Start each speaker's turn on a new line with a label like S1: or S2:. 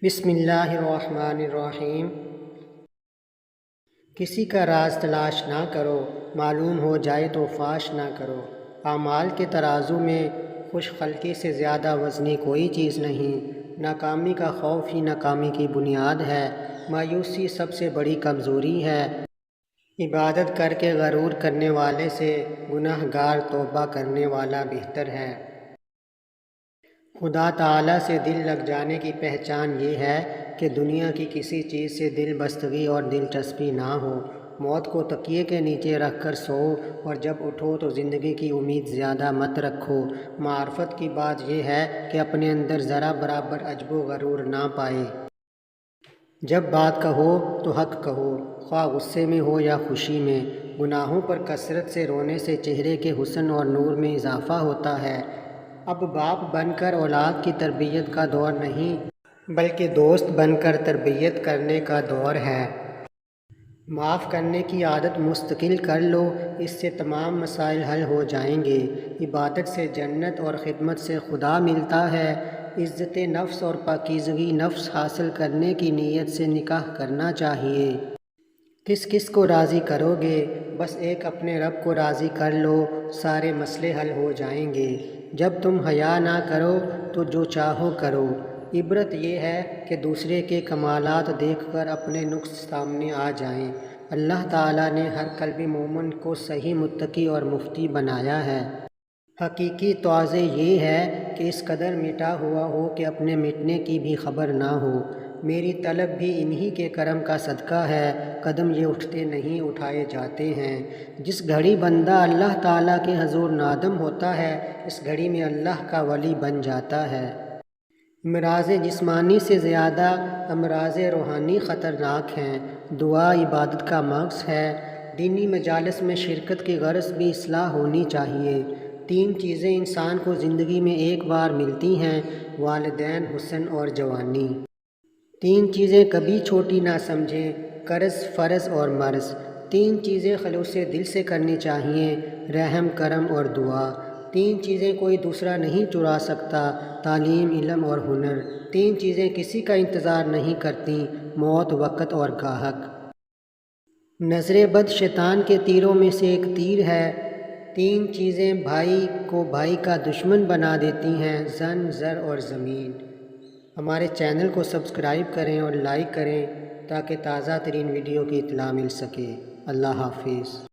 S1: بسم اللہ الرحمن الرحیم۔ کسی کا راز تلاش نہ کرو، معلوم ہو جائے تو فاش نہ کرو۔ اعمال کے ترازو میں خوش خلقی سے زیادہ وزنی کوئی چیز نہیں۔ ناکامی کا خوف ہی ناکامی کی بنیاد ہے۔ مایوسی سب سے بڑی کمزوری ہے۔ عبادت کر کے غرور کرنے والے سے گناہ گار توبہ کرنے والا بہتر ہے۔ خدا تعالیٰ سے دل لگ جانے کی پہچان یہ ہے کہ دنیا کی کسی چیز سے دل بستگی اور دلچسپی نہ ہو۔ موت کو تکیے کے نیچے رکھ کر سو اور جب اٹھو تو زندگی کی امید زیادہ مت رکھو۔ معرفت کی بات یہ ہے کہ اپنے اندر ذرا برابر عجب و غرور نہ پائے۔ جب بات کہو تو حق کہو، خواہ غصے میں ہو یا خوشی میں۔ گناہوں پر کثرت سے رونے سے چہرے کے حسن اور نور میں اضافہ ہوتا ہے۔ اب باپ بن کر اولاد کی تربیت کا دور نہیں بلکہ دوست بن کر تربیت کرنے کا دور ہے۔ معاف کرنے کی عادت مستقل کر لو، اس سے تمام مسائل حل ہو جائیں گے۔ عبادت سے جنت اور خدمت سے خدا ملتا ہے۔ عزت نفس اور پاکیزگی نفس حاصل کرنے کی نیت سے نکاح کرنا چاہیے۔ کس کس کو راضی کرو گے؟ بس ایک اپنے رب کو راضی کر لو، سارے مسئلے حل ہو جائیں گے۔ جب تم حیا نہ کرو تو جو چاہو کرو۔ عبرت یہ ہے کہ دوسرے کے کمالات دیکھ کر اپنے نقص سامنے آ جائیں۔ اللہ تعالیٰ نے ہر قلب مومن کو صحیح متقی اور مفتی بنایا ہے۔ حقیقی تواضع یہ ہے کہ اس قدر مٹا ہوا ہو کہ اپنے مٹنے کی بھی خبر نہ ہو۔ میری طلب بھی انہی کے کرم کا صدقہ ہے، قدم یہ اٹھتے نہیں اٹھائے جاتے ہیں۔ جس گھڑی بندہ اللہ تعالیٰ کے حضور نادم ہوتا ہے، اس گھڑی میں اللہ کا ولی بن جاتا ہے۔ امراض جسمانی سے زیادہ امراض روحانی خطرناک ہیں۔ دعا عبادت کا مغز ہے۔ دینی مجالس میں شرکت کی غرض بھی اصلاح ہونی چاہیے۔ 3 چیزیں انسان کو زندگی میں ایک بار ملتی ہیں: والدین، حسن اور جوانی۔ 3 چیزیں کبھی چھوٹی نہ سمجھیں: قرض، فرض اور مرض۔ 3 چیزیں خلوص دل سے کرنی چاہیے: رحم، کرم اور دعا۔ 3 چیزیں کوئی دوسرا نہیں چرا سکتا: تعلیم، علم اور ہنر۔ 3 چیزیں کسی کا انتظار نہیں کرتیں: موت، وقت اور گاہک۔ نظر بد شیطان کے تیروں میں سے ایک تیر ہے۔ 3 چیزیں بھائی کو بھائی کا دشمن بنا دیتی ہیں: زن، زر اور زمین۔ ہمارے چینل کو سبسکرائب کریں اور لائک کریں تاکہ تازہ ترین ویڈیو کی اطلاع مل سکے۔ اللہ حافظ۔